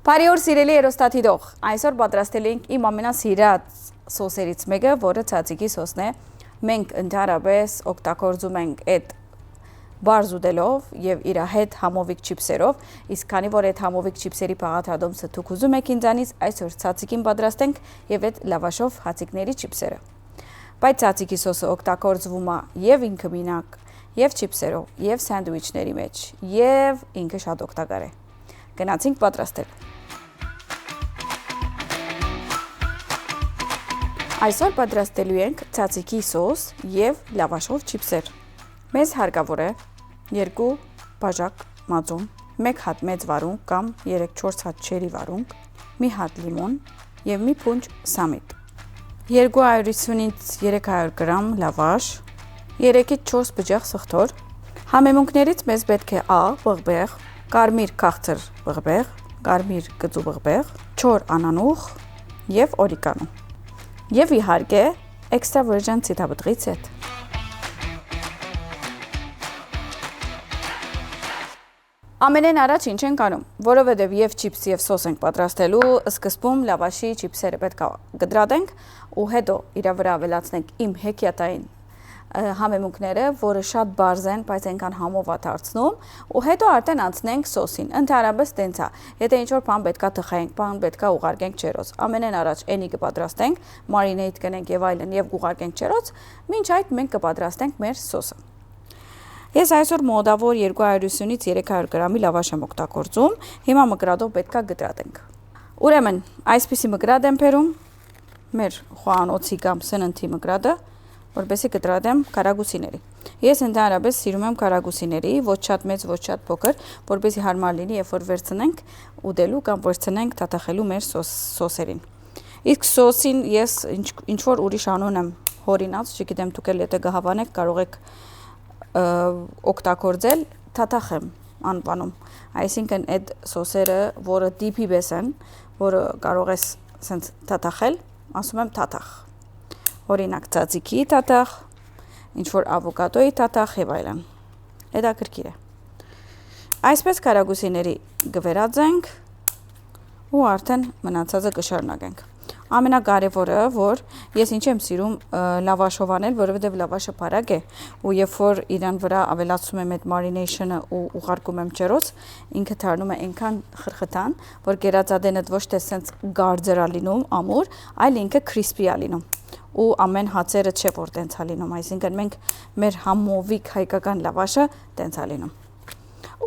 Բարի օր սիրելի երոստաթիդող, այսօր պատրաստել ենք իմ ամենասիրած սոսերից մեկը, որը ցածիկի սոսն է։ Մենք ընդհանրապես օգտագործում ենք այդ բարձ ուտելով եւ իր հետ համովիկ չիպսերով, իսկ քանի որ այդ համովիկ չիպսերի բաղադրատոմսը դուք ուզում եք ինձանից, այսօր ցածիկին պատրաստենք եւ այդ լավաշով հացիկների չիպսերը։ Բայց ցածիկի սոսը օգտագործվում է եւ ինքը մինակ, եւ չիպսերով, եւ սանդվիչների մեջ, եւ ինքը շատ օգտակար է։ Գնացինք պատրաստել։ Այսօր պատրաստելու ենք ցածիկի սոս եւ լավաշով չիպսեր։ Մեզ հարկավոր է 2 բաժակ մածուն, 1 հատ մեծ վարունգ կամ 3-4 հատ չերի վարունգ, մի հատ լիմոն եւ մի փունջ սամիտ։ 250-ից 300 գրամ լավաշ, 3-ից 4 բջեղ սխտոր։ Համեմունքներից մեզ պետք է աղ, բղբեղ, կարմիր քաղցր բղբեղ, կարմիր գծու բղբեղ, չոր անանուխ եւ օրիգանո։ Եվ իհարկե extra virgin ցիտաբտղից հետ։ Ամենեն առաջ ինչ ենք անում, որովհետև եւ չիպս եւ սոս ենք պատրաստելու, սկզբում լավաշի չիպսերը պետք է գդրատենք ու հետո իր վրա ավելացնենք իմ հեքիաթային համեմունքները, որը շատ բարձ են, բայց այնքան համով է դարձնում, ու հետո արդեն անցնենք սոսին։ Ընդհանրապես տենց է։ Եթե ինչ-որ բան պետքա թխենք, բան պետքա ուղարկենք ջերոց։ Ամենեն առաջ էնի կպատրաստենք, մարինեյդ կնենք եւ այլն եւ կուղարկենք ջերոց, մինչ այդ մենք կպատրաստենք մեր սոսը։ Ես այսօր մոդավոր 250-ից 300 գրամի լավաշ եմ օգտագործում, հիմա մկրատով պետքա գտրատենք։ Ուրեմն, այսպիսի մկրատ եմ բերում, մեր խոհանոցի կամ սննդի մկրատը, որպեսզի գտրատեմ կարագուսիների։ Ես ընդհանրապես սիրում եմ կարագուսիների, ոչ շատ մեծ, ոչ շատ փոքր, որպեսզի հարմար լինի, երբ որ վերցնենք ուտելու կամ վերցնենք թաթախելու մեր սոսերին։ Իսկ սոսին ես ինչ որ ուրիշ անուն եմ հորինած, չգիտեմ դուք էլ եթե կհավանեք, կարող եք օգտագործել թաթախեմ անվանում։ Այսինքն այդ սոսերը, որը դիպի պես են, որը կարող ես ասենց թաթախել, ասում եմ թաթախ։ Օրինակ ցածիկի թաթախ, ինչ որ ավոկադոյի թաթախ եւ այլն։ Հետաքրքիր է։ Այսպես կարագուսիների գվերածենք ու արդեն մնացածը կշարունակենք։ Ամենակարևորը, որ ես ինչ եմ սիրում լավաշով անել, որովհետև լավաշը բարակ է, ու երբ որ իրան վրա ավելացում եմ այդ marination-ը ու ուղարկում եմ ջերոց, ինքը դառնում է այնքան խրխտան, որ գերածադենը ոչ թե սենց գարձր է լինում, ամուր, այլ ինքը crispy է լինում։ Ու ամեն հացերը չէ որ տենց է լինում, այսինքն մենք մեր համովիկ հայկական լավաշը տենց է լինում։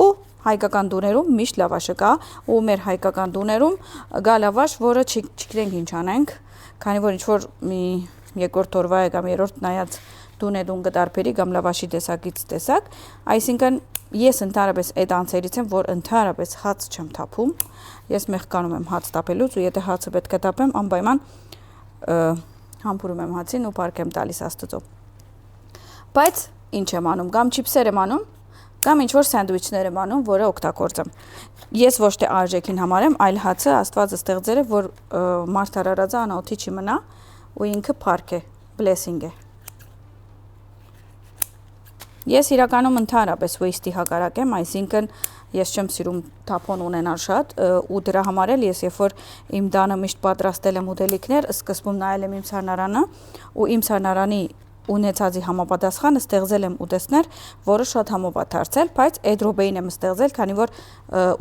Ու հայկական տուներում միշտ լավաշը կա, ու մեր հայկական տուներում գա լավաշ, որը չգիտենք ինչ անենք, քանի որ ինչ-որ մի երկրորդ օրվա է կամ երրորդ նայած տուն է դուն կտարբերի կամ լավաշի տեսակից տեսակ, այսինքն ես ընդհանրապես այդ անձերից եմ, որ ընդհանրապես հաց չեմ թափում, ես մեղկանում եմ հաց տապելուց, ու եթե հացը պետք է տապեմ, անպայման համբուրում եմ հացին ու պարկ եմ տալիս աստծո։ Բայց ինչ եմ անում, կամ չիպսեր եմ անում, կամ ինչ-որ սանդվիչներ եմ անում, որը օգտագործեմ։ Ես ոչ թե արժեքին համարեմ, այլ հացը Աստվածը ստեղծել է, որ մարդարարածը անօթի չի մնա, ու ինքը փառք է, blessing է։ Ես իրականում ընդհանրապես waste-ի հակառակ եմ, այսինքն ես չեմ սիրում թափոն ունենալ շատ, ու դրա համար էլ ես երբ որ իմ տանը միշտ պատրաստել եմ ուտելիքներ, սկզբում նայել եմ իմ սառնարանը, ու իմ սառնարանի ունեցածի համապատասխանը ստեղծել եմ ուտեստներ, որը շատ համով է դարձել, բայց այդ րոպեին եմ ստեղծել, քանի որ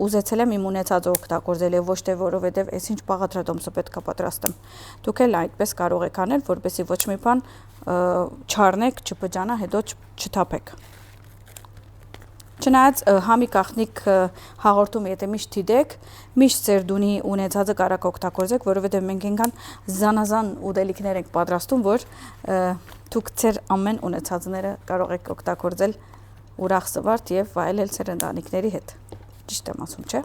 ուզեցել եմ իմ ունեցածը օգտագործել եւ ոչ թե որովհետեւ այսինչ բաղադրատոմսը պետք է պատրաստեմ։ Դուք էլ այդպես կարող եք անել, որպեսզի ոչ մի բան չառնեք, չբջանա, հետո չթափեք։ Չնայած համի կախնիկ հաղորդում եթե միշտ դիտեք, միշտ ձեր դունի ունեցածը կարող օգտագործեք, որովհետև մենք այնքան զանազան ուտելիքներ ենք պատրաստում, որ դուք ձեր ամեն ունեցածները կարող եք օգտագործել ուրախ զվարթ եւ վայելել ձեր ընտանիքների հետ։ Ճիշտ եմ ասում, չէ՞։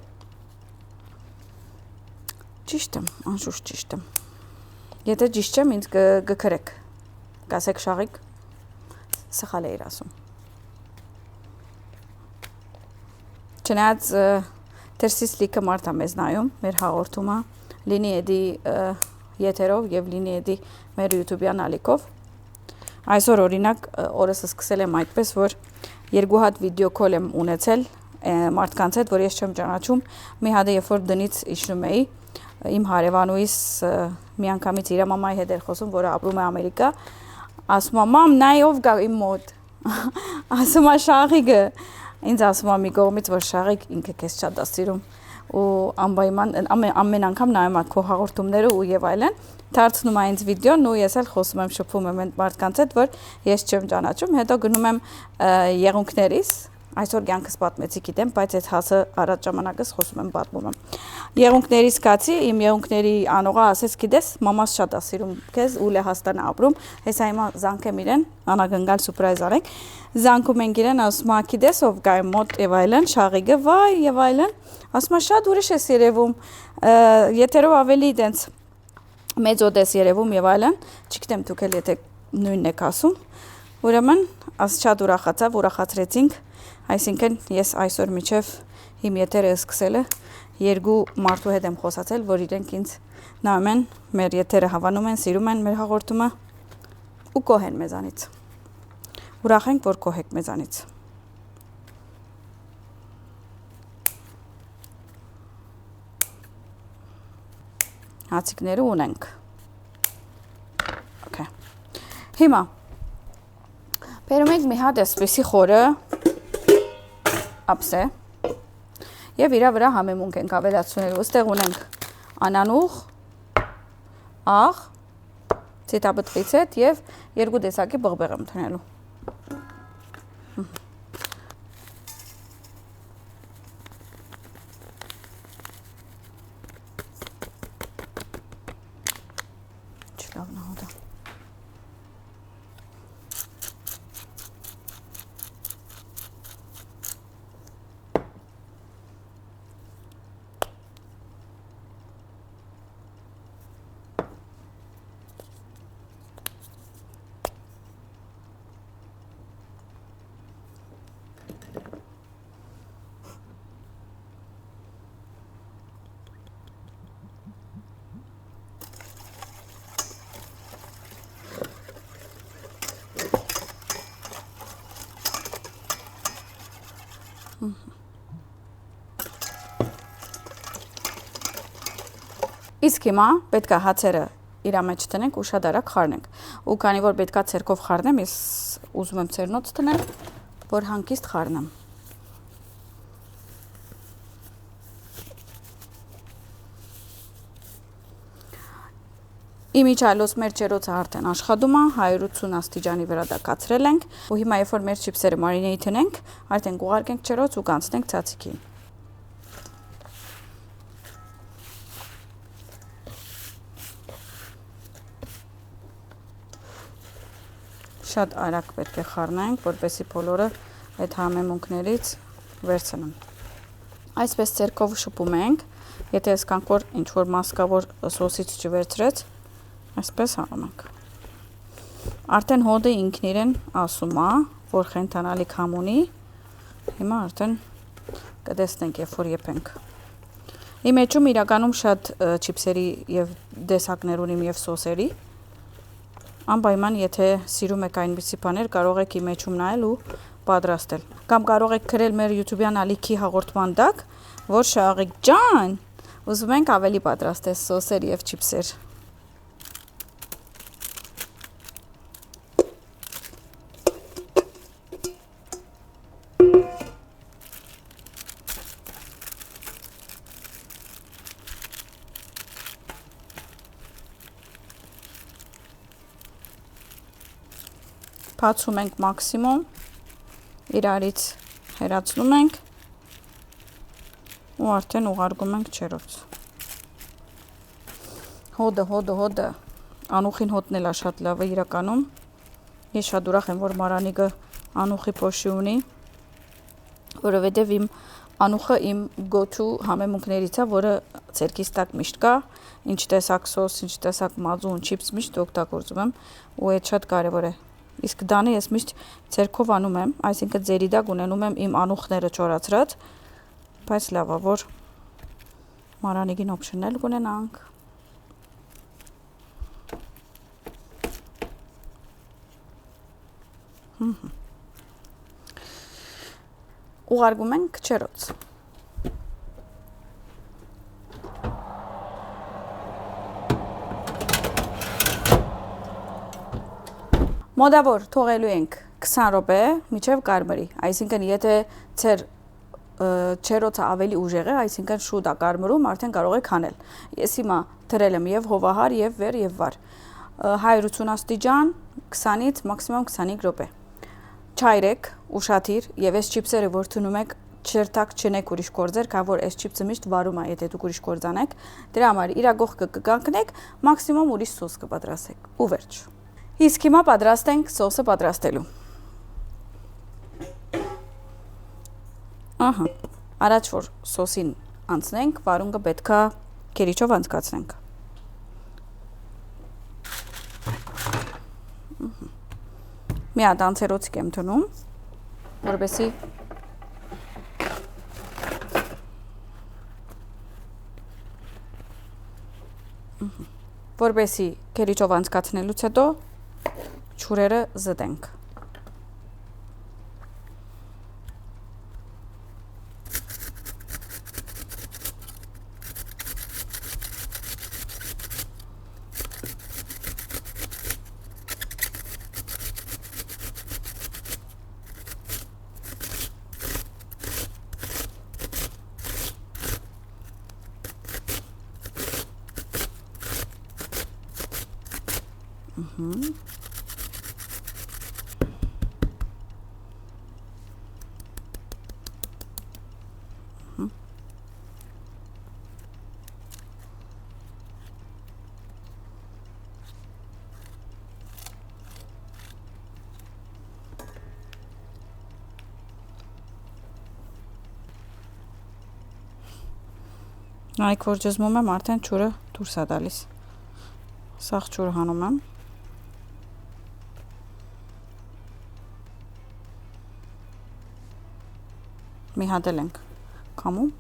Ճիշտ եմ, անշուշտ ճիշտ եմ։ Եթե ճիշտ չեմ, ինձ գքրեք։ Կասեք շաղիկ, սխալ էիր ասում։ Չնայած դերսից լիքը մարդ է մեզ նայում, մեր հաղորդումը, լինի էդի եթերով եւ լինի էդի մեր YouTube-յան ալիքով։ Այսօր օրինակ օրս սկսել եմ այդպես, որ 2 հատ վիդեո կոլ եմ ունեցել մարդկանց հետ, որ ես չեմ ճանաչում, մի հատ երբ որ դնից իջնում էի, իմ հարևանուհիս մի անգամից իր մամայի հետ էր խոսում, որը ապրում է Ամերիկա, ասում է՝ «Մամ, նայ ով գա իմ մոտ»։ Ասում է Շաղիկը, ինձ ասում է մի կողմից, որ Շաղիկ ինքը քեզ շատ է սիրում ու անպայման ամեն անգամ նայում է քո հաղորդումները ու եւ այլն, դարձնում է ինձ վիդեոն ու ես էլ խոսում եմ, շփվում եմ այդ մարդկանց հետ, որ ես չեմ ճանաչում, հետո գնում եմ եղունգներիս, այսօր կյանքս պատմեցի գիտեմ, բայց այդ հասը առաջ ժամանակս խոսում եմ, պատմում եմ։ Եղունգներիս կացի, իմ եղունգների անողը ասեց, գիտես, մամաս շատ է սիրում քեզ ու Լեհաստան է ապրում, հեսա հիմա զանգեմ իրեն, անագնգալ սուրպրայզ արենք, զանգում ենք իրեն, ասում է, գիտես ով կա իմ մոտ եւ այլն, Շաղիկը, վայ եւ այլն, ասում է շատ ուրիշ ես երևում, եթերով ավելի տենց մեծ օդես երևում եւ այլն, չգիտեմ դուք էլ եթե նույնն եք ասում, ուրեմն շատ ուրախացավ, ուրախացրեցինք, այսինքն ես այսօր միջև իմ եթերը սկսելը երկու մարդու հետ եմ խոսացել, որ իրենք ինձ նայում են, մեր եթերը հավանում են, սիրում են մեր հաղորդումը ու գոհ են մեզանից։ Ուրախ ենք, որ գոհ եք մեզանից։ Հացիկները ունենք։ Okay։ Հիմա բերում ենք մի հատ էսպիսի խորը ափսե եւ իրա վրա համեմունք ենք ավելացնել։ Ոստեղ ունենք անանուխ, աղ, ցետաբտղից հետ եւ երկու տեսակի բղբեղ եմ տնելու։ Իսկ հիմա պետք է հացերը իրա մեջ տնենք ու շատ արագ խառնենք։ Ու քանի որ պետքա ցերկով խառնեմ, ես ուզում եմ ցերնոց տնեմ, որ հանգիստ խառնեմ։ Իմիջիալոց մեր ջերոցը արդեն աշխատում է, 180 աստիճանի վրա դա կացրել ենք, ու հիմա երբ որ մեր չիփսերը մարինեյթ ենք, արդեն կուղարկենք ջերոց ու կանցնենք ցածիկին։ Շատ արագ պետք է խառնենք, որպեսզի բոլորը այդ համեմունքներից վերցնեն։ Այսպես ցերկով շփում ենք, եթե հասկանք, որ ինչ որ մաս կա, որ սոսից չվերցրեց, այսպես անում ենք։ Արդեն հոդը ինքն իրեն ասում է, որ խենթանալի քամ ունի, հիմա արդեն կտեսնենք, երբ որ եփենք։ Իմ էջում իրականում շատ չիփսերի եւ դեսակներ ունիմ եւ սոսերի։ Անպայման, եթե սիրում եք այնպիսի բաներ, կարող եք իմ էջում նայել ու պատրաստել։ Կամ կարող եք գրել մեր YouTube-յան ալիքի հաղորդման տակ, որ Շաղիկ ջան, ուզում ենք ավելի պատրաստել սոսեր եւ չիփսեր։ Բացում ենք մաքսիմում, իրարից հեռացնում ենք ու արդեն ուղարկում ենք ջերոց։ Հոդը, անուխին հոտն էլ է շատ լավ է իրականում։ Ես շատ ուրախ եմ, որ Մարանիկը անուխի փոշի ունի, որովհետև իմ անուխը իմ go-to համեմունքներից է, որը ցերկիս տակ միշտ կա, ինչ տեսակ սոս, ինչ տեսակ մածուն, չիփս միշտ օգտագործում եմ ու այդ շատ կարևոր է։ Իսկ դանը ես միշտ ցերկով անում եմ, այսինքն ձերի տակ ունենում եմ իմ անուխները չորացրած, բայց լավ է, որ Մարանիկին օպշնել կունենանք։ ուղարկում ենք քչերոց։ Մոդավոր թողելու ենք 20 րոպե մինչև կարմրի, այսինքն եթե ձեր չերոցը ավելի ուժեղ է, այսինքն շուտ է կարմրում, արդեն կարող եք հանել։ Ես հիմա դրել եմ եւ հովահար եւ վեր եւ վար։ 180 աստիճան 20-ից մաքսիմում 25 րոպե։ Չայրեք, ուշադիր եւ այս չիպսերը որ թնում եք չերտակ չնեք ուրիշ գործեր, քան որ այս չիպսը միշտ վարում է, եթե դուք ուրիշ գործ անեք, դրա համար իր գողքը կկանգնեք, մաքսիմում ուրիշ սոս կպատրաստեք ու վերջ։ Իսկ հիմա պատրաստենք սոսը պատրաստելու։ Ահա, առաջ որ սոսին անցնենք, վարունգը պետքա կերիչով անցկացնենք։ Մի հատ անցերոցիկ եմ դնում, որպեսզի կերիչով անցկացնելուց հետո չուրերը զտենք։ Նայեք որ ջզմում եմ, արդեն ջուրը դուրս է տալիս։ Սաղ ջուրը հանում եմ։ Մի հատ էլ ենք կամում։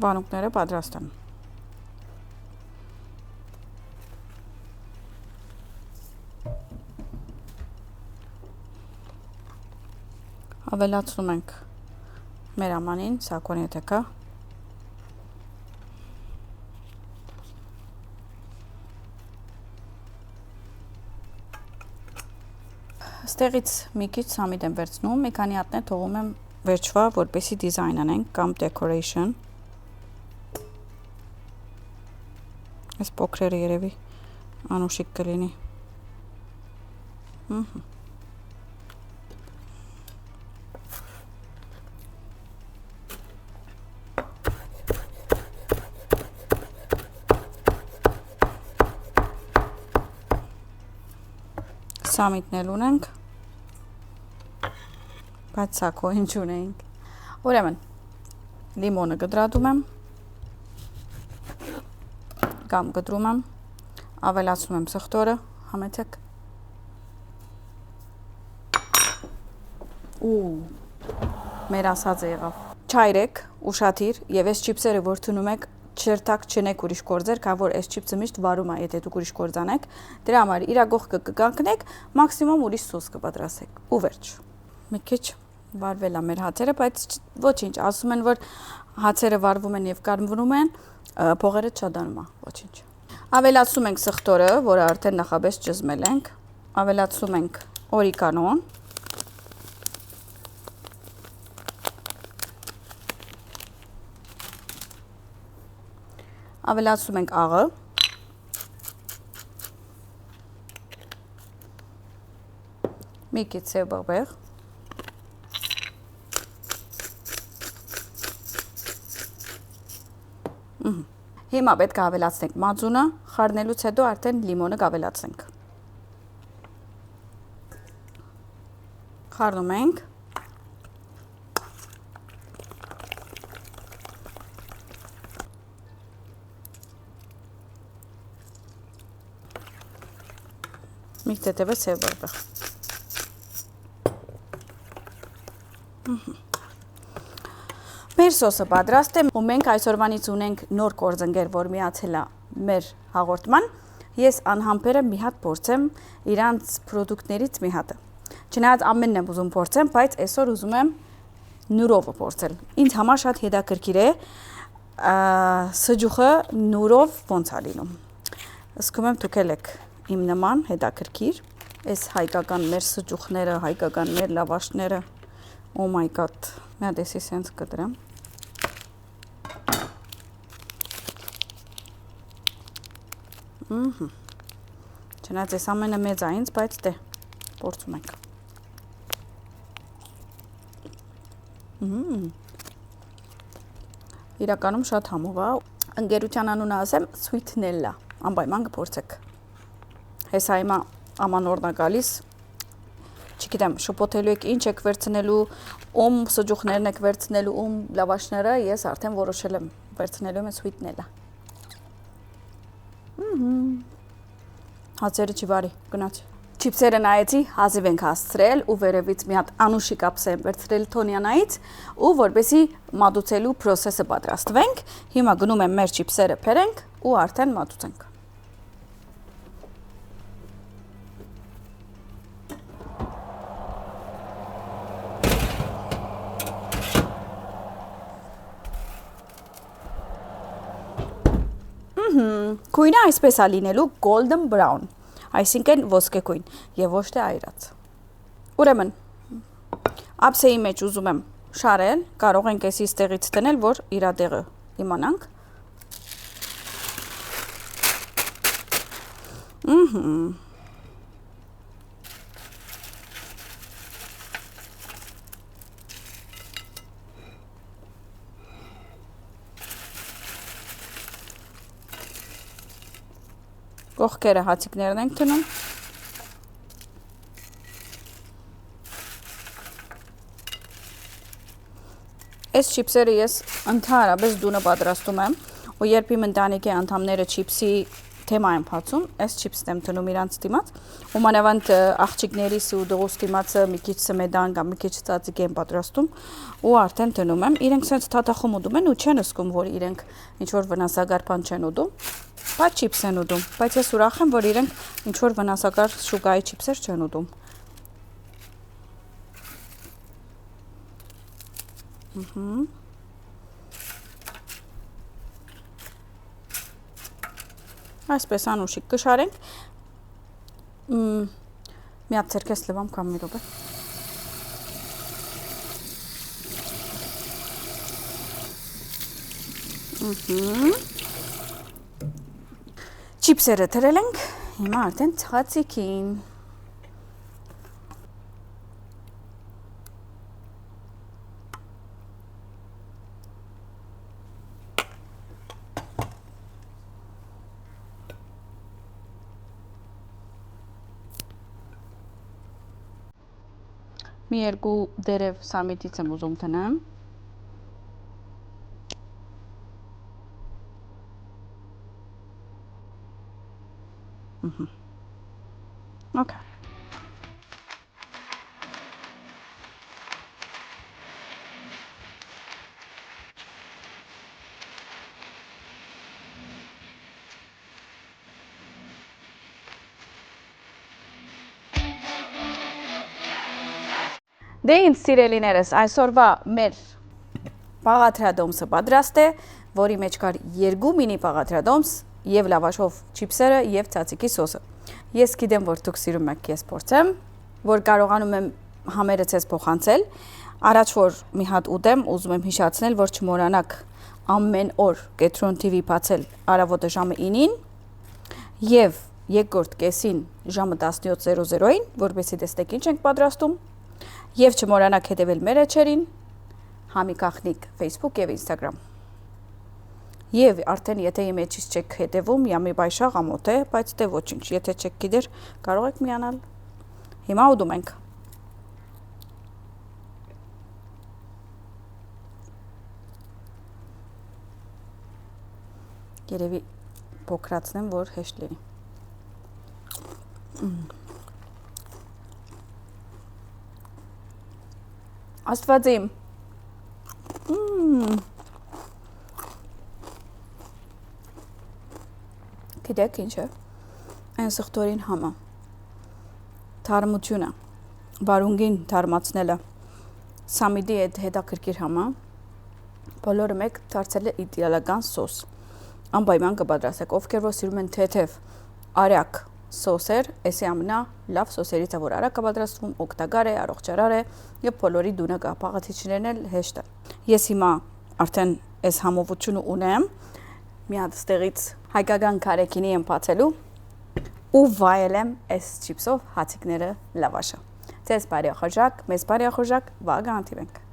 Վանուկները պատրաստ են։ Ավելացնում ենք մեր ամանին, սա կոնյատեքա։ Ստեղից մի քիչ սամիտ եմ վերցնում, մի քանի հատներ թողում եմ վերջվա, որպեսզի դիզայն անենք կամ decoration։ Այս փոքրերը երևի անուշիկ կլինի։ Սամիտն էլ ունենք, բայց սակո ինչ ունենք։ Ուրեմն, լիմոնը կտրատում եմ, կամ կտրում եմ, ավելացնում եմ սխտորը, համեցեք։ Մեր ասածը եղավ։ Չայրեք, ուշադիր, եւ այս չիպսերը որ թնում եք, չերտակ չնեք ուրիշ գործեր, քան որ այս չիպսը միշտ վարում է, եթե դուք ուրիշ գործ անեք, դրա համար իր գողքը կկանգնեք, մաքսիմում ուրիշ սոս կպատրաստեք ու վերջ։ Մի քիչ վարվել է մեր հացերը, բայց ոչինչ, ասում են, որ հացերը վարվում են եւ կարմրում են, փողերը չադանում է, ոչինչ։ Ավելացնում ենք սխտորը, որը արդեն նախապես ճզմել ենք, ավելացնում ենք օրիգանոն, ավելացնում ենք աղը, մի քիչ սև բաղբեղ, Հիմա պետք է ավելացնենք մածունը, խառնելուց հետո արդեն լիմոնը կավելացնենք։ Խառնում ենք։ Մի թեթևը սև բաղբեղ։ Մեր սոսը պատրաստ է, ու մենք այսօրվանից ունենք նոր կորձընկեր, որ միացել է մեր հաղորդման։ Ես անհամբերը մի հատ փորձեմ իրանց պրոդուկտներից մի հատը։ Չնայած ամենն եմ ուզում փորձեմ, բայց այսօր ուզում եմ նուրովը փորձել։ Ինձ համար շատ հետաքրքիր է սջուխը նուրով ոնց է լինում։ Ասում եմ դուք եք իմ նման հետաքրքիր, այս հայկական մեր սջուխները, հայկական մեր լավաշները, oh my god, մի հատ էսի սենց կտրեմ։ Չնայած այս ամենը մեծ է ինձ, բայց դե փորձում ենք։ Իրականում շատ համով է։ Ընկերության անունը ասեմ Sweetnella, անպայման կփորձեք։ Հեսա հիմա ամանորն է գալիս։ Չգիտեմ, շփոթելու եք ինչ եք վերցնելու, ում սջուխներն եք վերցնելու, ում լավաշները, ես արդեն որոշել եմ վերցնելու եմ Sweetnella։ Հացերը չի բարի, գնաց։ Չիպսերը նայեցի, հազիվ ենք հասցրել ու վերևից մի հատ անուշի կապս եմ վերցրել Թոնյանայից ու որպեսի մատուցելու process-ը պատրաստվենք, հիմա գնում եմ մեր չիպսերը փերենք ու արդեն մատուցենք։ Քույնը այսպես է լինելու golden brown, այսինքն ոսկեքույն եւ ոչ թե այրած։ Ուրեմն ափսեի մեջ ուզում եմ շարել, կարող ենք էսի ստեղից դնել, որ իր տեղը իմանանք։ Կողքերը հացիկներն ենք դնում։ Այս չիպսերը ես ընդհանրապես դունը պատրաստում եմ, ու երբ իմ ընտանիքի անդամները չիպսի թեմա են փածում, այս չիպսն եմ դնում իրանց դիմաց, ու մանավանդ աղջիկներիս ու դողոս դիմացը մի քիչ սմեդան կամ մի քիչ ծածիկ են պատրաստում, ու արդեն դնում եմ։ Իրենք sense թաթախում ուտում են ու չեն զգում, որ իրենք ինչ որ վնասակար բան չեն ուտում։ Բայց չիպս են ուտում, բայց ես ուրախ եմ, որ իրենք ինչ-որ վնասակար շուկայի չիպսեր չեն ուտում։ Այսպես անուշիկ կշարենք։ Մի հատ ցերքես լվամ կամ մի րոպե։ Չիպսերը թրել ենք, հիմա արդեն ցածիկին։ Մի երկու դերև սամիտից եմ ուզում տնեմ։ Okay. Դե ինձ սիրելիներս, այսօրվա մեր պաղաթրադոմսը պատրաստ է, որի մեջ կար երկու մինի պաղաթրադոմս եւ լավաշով չիպսերը եւ ցածիկի սոսը։ Ես գիտեմ, որ դուք սիրում եք ես փորձեմ, որ կարողանում եմ համերը ցես փոխանցել։ Առաջ որ մի հատ ուտեմ, ուզում եմ հիշեցնել, որ չմոռանաք ամեն օր Կետրոն TV բացել առավոտը ժամը 9-ին եւ երկրորդ կեսին ժամը 17:00-ին, որովհետեւ տեսնեք ինչ ենք պատրաստում։ Եվ չմոռանաք հետևել մեր էջերին, Համի Կախնիկ Facebook եւ Instagram։ Եվ արդեն եթե իմ էջից չեք հետևում, յամի բայշաղ ամոթ է, բայց դե ոչինչ, եթե չեք գիտեր, կարող եք միանալ։ Հիմա ուտում ենք։ Երևի փոքրացնեմ, որ հեշտ լինի։ Աստված իմ։ գիտեք ինչ է։ Այն սխտորին համը։ Թարմությունը, բարունգին թարմացնելը։ Սամիդի այդ հետաքրքիր համը բոլորը մեկ դարձել է իդեալական սոս։ Անպայման կպատրաստեք, ովքեր որ սիրում են թեթև, արագ սոսեր, էսի ամենա լավ սոսերից է, որ արագ կպատրաստվում, օգտակար է, առողջարար է եւ բոլորի դունը կա, պաղաթիչներն էլ հեշտ է։ Ես հիմա արդեն այս համովությունը ունեմ, մի հատ ստեղից հայկական կարեկինի եմ բացելու ու վայել եմ այս չիպսով հացիկները լավաշը։ Ձեզ բարի ախորժակ, մեզ բարի ախորժակ, վաղ կհանդիպենք։